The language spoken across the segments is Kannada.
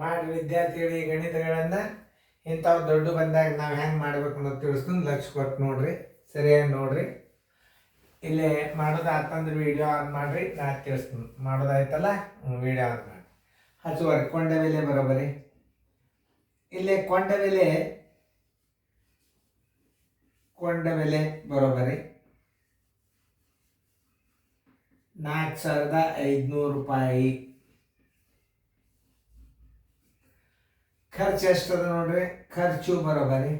ಮಾಡಿ ವಿದ್ಯಾರ್ಥಿಗಳಿಗೆ ಗಣಿತಗಳನ್ನು ಇಂಥವು ದೊಡ್ಡ ಬಂದಾಗ ನಾವು ಹೆಂಗೆ ಮಾಡ್ಬೇಕು ಅನ್ನೋದು ತಿಳಿಸ್ಕೊಂಡು ಲಕ್ಷ ಕೊಟ್ಟು ನೋಡ್ರಿ, ಸರಿಯಾಗಿ ನೋಡ್ರಿ. ಇಲ್ಲಿ ಮಾಡೋದಾತಂದ್ರೆ ವಿಡಿಯೋ ಆನ್ ಮಾಡಿರಿ, ನಾ ತಿಳಿಸ್ತೀನಿ. ಮಾಡೋದಾಯ್ತಲ್ಲ, ವಿಡಿಯೋ ಆನ್ ಮಾಡಿ ಹಚ್ಚುವರೆ. ಕೊಂಡ ಬೆಲೆ ಬರೋಬರಿ ಇಲ್ಲಿ ಕೊಂಡ ಬೆಲೆ ಬರೋಬರಿ 4,500 ರೂಪಾಯಿ. ಖರ್ಚು ಎಷ್ಟದ ನೋಡ್ರಿ, ಖರ್ಚು ಬರೋಬರಿ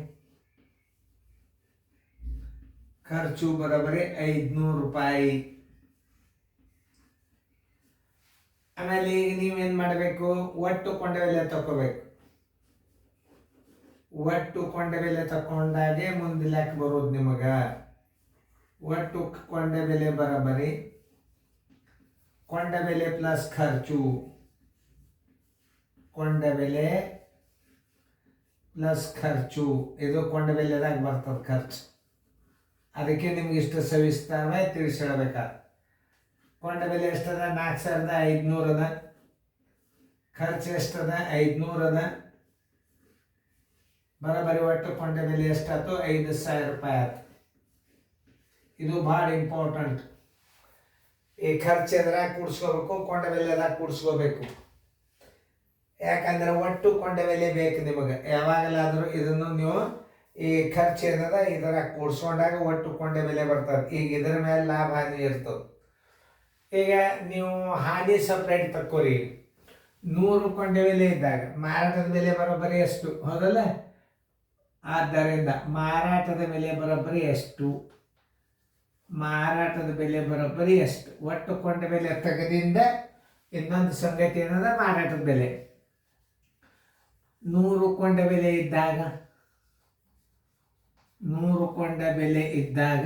500 ರೂಪಾಯಿ. ಆಮೇಲೆ ಈಗ ನೀವೇನು ಮಾಡಬೇಕು, ಒಟ್ಟು ಕೊಂಡ ಬೆಲೆ ತಗೋಬೇಕು. ಒಟ್ಟು ಕೊಂಡ ಬೆಲೆ ತಗೊಂಡಾಗೆ ಮುಂದೆ ಲೆಕ್ಕ ಬರೋದು ನಿಮಗೆ. ಒಟ್ಟು ಕೊಂಡ ಬೆಲೆ ಬರೋಬರಿ ಕೊಂಡ ಬೆಲೆ ಪ್ಲಸ್ ಖರ್ಚು, ಕೊಂಡ ಬೆಲೆ ಪ್ಲಸ್ ಖರ್ಚು, ಇದು ಕೊಂಡ ಬೆಲೆದಾಗ ಬರ್ತದೆ ಖರ್ಚು. ಅದಕ್ಕೆ ನಿಮ್ಗೆ ಇಷ್ಟು ಸವಿಸ್ತಾರವಾಗಿ ತಿಳಿಸಿ ಹೇಳ್ಬೇಕಾದ್ರೆ ಕೊಂಡ ಬೆಲೆ ಎಷ್ಟದ, 4,500 ಅದ. ಖರ್ಚು ಎಷ್ಟದ, 500 ಅದ. ಬರೋಬರಿ ಒಟ್ಟು ಕೊಂಡ ಬೆಲೆ ಎಷ್ಟಾಯ್ತು, 5,000 ರೂಪಾಯಿ ಆಯ್ತು. ಇದು ಭಾಳ ಇಂಪಾರ್ಟೆಂಟ್. ಈ ಖರ್ಚು ಎದ್ರಾಗ ಕೂಡಿಸ್ಕೋಬೇಕು, ಕೊಂಡ ಬೆಲೆದಾಗ ಕೂಡಿಸ್ಕೋಬೇಕು. ಯಾಕಂದ್ರೆ ಒಟ್ಟು ಕೊಂಡ ಬೆಲೆ ಬೇಕು ನಿಮಗೆ. ಯಾವಾಗಲಾದರೂ ಇದನ್ನು ನೀವು ಈ ಖರ್ಚು ಏನದ ಇದರಾಗ ಕೂಡಿಸ್ಕೊಂಡಾಗ ಒಟ್ಟು ಕೊಂಡ ಬೆಲೆ ಬರ್ತದೆ. ಈಗ ಇದರ ಮೇಲೆ ಲಾಭ ಹಾನಿ ಇರ್ತದೆ. ಈಗ ನೀವು ಹಾನಿ ಸಪ್ರೇಟ್ ತಕ್ಕೋರಿ. 100 ಕೊಂಡ ಬೆಲೆ ಇದ್ದಾಗ ಮಾರಾಟದ ಬೆಲೆ ಬರೋಬ್ಬರಿ ಎಷ್ಟು, ಹೌದಲ್ಲ? ಆದ್ದರಿಂದ ಮಾರಾಟದ ಬೆಲೆ ಬರೋಬ್ಬರಿ ಎಷ್ಟು, ಮಾರಾಟದ ಬೆಲೆ ಬರೋಬ್ಬರಿ ಎಷ್ಟು. ಒಟ್ಟು ಕೊಂಡ ಬೆಲೆ ತೆಗೆದಿಂದ ಇನ್ನೊಂದು ಸಂಗತಿ ಏನದ, ಮಾರಾಟದ ಬೆಲೆ. 100 ಕೊಂಡ ಬೆಲೆ ಇದ್ದಾಗ 100 ಕೊಂಡ ಬೆಲೆ ಇದ್ದಾಗ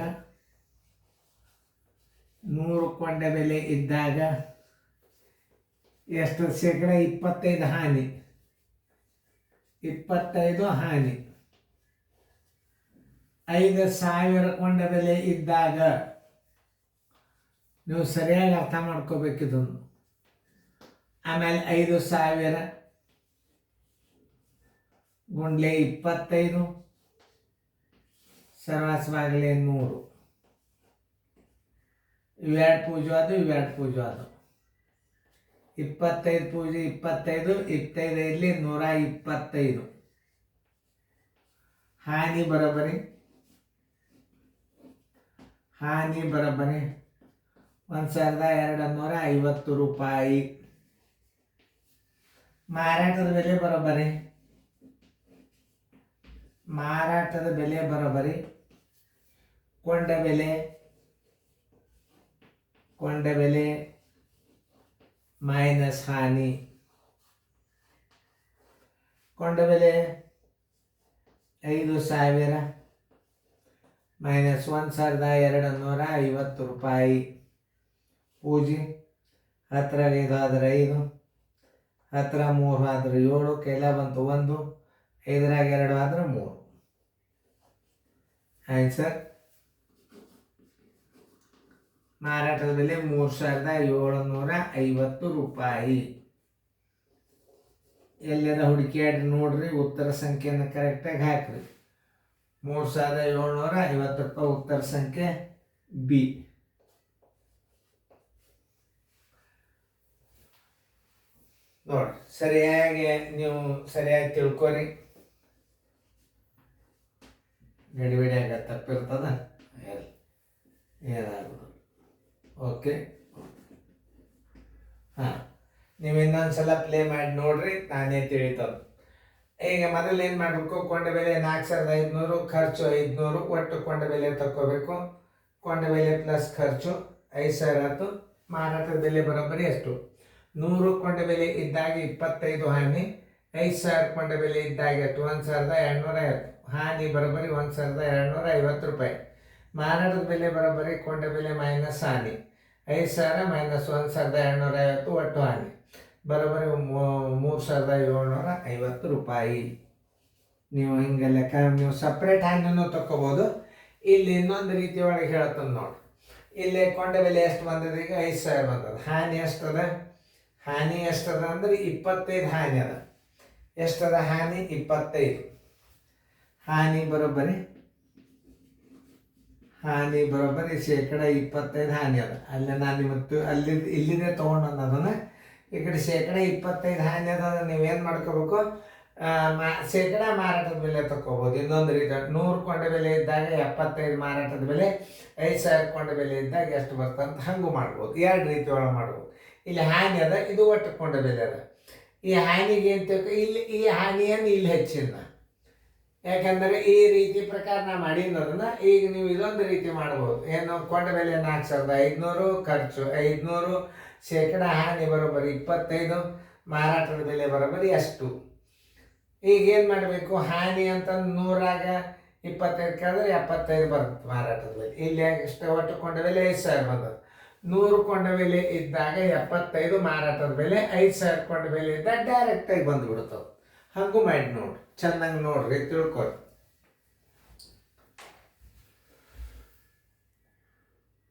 100 ಕೊಂಡ ಬೆಲೆ ಇದ್ದಾಗ ಎಷ್ಟು ಶೇಕಡ, 25 ಹಾನಿ. 25 ಹಾನಿ. 5,000 ಕೊಂಡ ಬೆಲೆ ಇದ್ದಾಗ ನೀವು ಸರಿಯಾಗಿ ಅರ್ಥ ಮಾಡ್ಕೋಬೇಕಿದನ್ನು. ಆಮೇಲೆ 5,000 ಗುಂಡ್ಲೆ 25 ಸರ್ವಾಸವಾಗಲೇ 100. ಇವೆರಡು ಪೂಜೆ ಅದು, ಇವೆರಡು ಪೂಜೆ ಅದು. 25 ಪೂಜೆ 25, 25 ಇಲ್ಲಿ 125. ಹಾನಿ ಬರೋಬ್ಬರಿ 1,250 ರೂಪಾಯಿ. ಮಾರಾಟದ ಬೆಲೆ ಬರೋಬ್ಬರಿ ಕೊಂಡ ಬೆಲೆ ಮೈನಸ್ ಹಾನಿ. ಕೊಂಡ ಬೆಲೆ 5,000 ಮೈನಸ್ 1,250 ರೂಪಾಯಿ. ಪೂಜೆ 10 ಆದ್ರೆ 5, 10 3 ಆದ್ರೆ 7, ಕೈಲ ಬಂತು 1, 5 2 ಆದ್ರೆ 3. ಆನ್ಸರ್ ಮಾರಾಟದ ಬೆಲೆ 3,750 ರೂಪಾಯಿ. ಎಲ್ಲೆಲ್ಲ ಹುಡುಕಿಯಾಡ್ರಿ ನೋಡ್ರಿ, ಉತ್ತರ ಸಂಖ್ಯೆಯನ್ನು ಕರೆಕ್ಟಾಗಿ ಹಾಕ್ರಿ. 3,750 ರೂಪಾಯಿ ಉತ್ತರ ಸಂಖ್ಯೆ ಬಿ. ನೋಡ್ರಿ, ಸರಿಯಾಗಿ ನೀವು ಸರಿಯಾಗಿ ತಿಳ್ಕೊರಿ. ಗಡಿಬಿಡಿಯಾಗ ತಪ್ಪಿರ್ತದ, ಏನಾಗೋದು. ಓಕೆ, ಹಾಂ, ನೀವು ಇನ್ನೊಂದ್ಸಲ ಪ್ಲೇ ಮಾಡಿ ನೋಡ್ರಿ, ನಾನೇ ತಿಳಿತದ. ಈಗ ಮೊದಲು ಏನು ಮಾಡಬೇಕು, ಕೊಂಡ ಬೆಲೆ 4,500, ಖರ್ಚು 500, ಒಟ್ಟು ಕೊಂಡ ಬೆಲೆ ತಗೋಬೇಕು. ಕೊಂಡ ಬೆಲೆ ಪ್ಲಸ್ ಖರ್ಚು 5,000 ಆಯ್ತು. ಮಾರಾಟದ ಬೆಲೆ ಬರೋಬ್ಬರಿ ಎಷ್ಟು, 100 ಕೊಂಡ ಬೆಲೆ ಇದ್ದಾಗ 25 ಹಾನಿ. 5,000 ಕೊಂಡ ಬೆಲೆ ಇದ್ದಾಗ ಎಷ್ಟು, 1,250. ಹಾನಿ ಬರೋಬ್ಬರಿ 1,250 ರೂಪಾಯಿ. ಮಾರಾಟದ ಬೆಲೆ ಬರೋಬ್ಬರಿ ಕೊಂಡ ಬೆಲೆ ಮೈನಸ್ ಹಾನಿ. 5,000 ಮೈನಸ್ 1,250 ಒಟ್ಟು ಹಾನಿ ಬರೋಬ್ಬರಿ 3,750 ರೂಪಾಯಿ. ನೀವು ಹಿಂಗೆ ಲೆಕ್ಕ ನೀವು ಸಪ್ರೇಟ್ ಹಾನಿನೂ ತಗೋಬೋದು. ಇಲ್ಲಿ ಇನ್ನೊಂದು ರೀತಿ ಒಳಗೆ ಹೇಳ್ತಾನೆ ನೋಡಿ. ಇಲ್ಲಿ ಕೊಂಡ ಬೆಲೆ ಎಷ್ಟು ಬಂದದ? ಈಗ 5,000 ಬಂದದ. ಹಾನಿ ಎಷ್ಟದ? ಹಾನಿ ಎಷ್ಟದ ಅಂದ್ರೆ 25 ಹಾನಿ ಅದ. ಎಷ್ಟದ ಹಾನಿ? 25. ಹಾನಿ ಬರೋಬ್ಬರಿ ಶೇಕಡ 25 ಹಾನಿ ಅದ. ಅಲ್ಲಿ ನಾನು ಇವತ್ತು ಇಲ್ಲಿದೆ ತೊಗೊಂಡು ಅದನ್ನು ಈ ಕಡೆ ಶೇಕಡ 25 ಹಾನಿ ಅದ. ನೀವೇನು ಮಾಡ್ಕೋಬೇಕು? ಶೇಕಡ ಮಾರಾಟದ ಬೆಲೆ ತಗೋಬೋದು. ಇನ್ನೊಂದು ರೀತಿ 100 ಕೊಂಡ ಬೆಲೆ ಇದ್ದಾಗ 75 ಮಾರಾಟದ ಬೆಲೆ, 5,000 ಕೊಂಡ ಬೆಲೆ ಇದ್ದಾಗ ಎಷ್ಟು ಬರ್ತಂತ ಹಂಗೂ ಮಾಡ್ಬೋದು. 2 ರೀತಿ ಒಳಗೆ ಮಾಡ್ಬೋದು. ಇಲ್ಲಿ ಹಾನಿ ಅದ, ಇದು ಒಟ್ಟು ಕೊಂಡ ಬೆಲೆ ಅದ. ಈ ಹಾನಿಗೆ ಏನು ಇಲ್ಲಿ ಈ ಹಾನಿಯನ್ನು ಇಲ್ಲಿ ಹೆಚ್ಚಿನ, ಯಾಕಂದರೆ ಈ ರೀತಿ ಪ್ರಕಾರ ನಾ ಮಾಡಿರೋದನ್ನ ಈಗ ನೀವು ಇದೊಂದು ರೀತಿ ಮಾಡ್ಬೋದು. ಏನು? ಕೊಂಡ ಬೆಲೆ 4,500, ಖರ್ಚು 500, ಶೇಕಡ ಹಾನಿ ಬರೋಬ್ಬರಿ 25, ಮಾರಾಟದ ಬೆಲೆ ಬರೋಬ್ಬರಿ ಅಷ್ಟು. ಈಗೇನು ಮಾಡಬೇಕು? ಹಾನಿ ಅಂತ 100ರಾಗ 25 ಕೇಳಿದ್ರೆ 75 ಬರುತ್ತೆ ಮಾರಾಟದ ಬೆಲೆ. ಇಲ್ಲಿ ಎಷ್ಟು? ಒಟ್ಟು ಕೊಂಡ ಬೆಲೆ 5,000 ಬಂದದ್ದು. 100 ಕೊಂಡ ಬೆಲೆ ಇದ್ದಾಗ 75 ಮಾರಾಟದ ಬೆಲೆ, 5,000 ಕೊಂಡ ಬೆಲೆ ಇದ್ದಾಗ ಡೈರೆಕ್ಟಾಗಿ ಬಂದುಬಿಡ್ತದೆ. ಹಾಗೂ ಮಾಡಿ ನೋಡ್ರಿ, ಚೆನ್ನಾಗಿ ನೋಡ್ರಿ, ತಿಳ್ಕೊರಿ.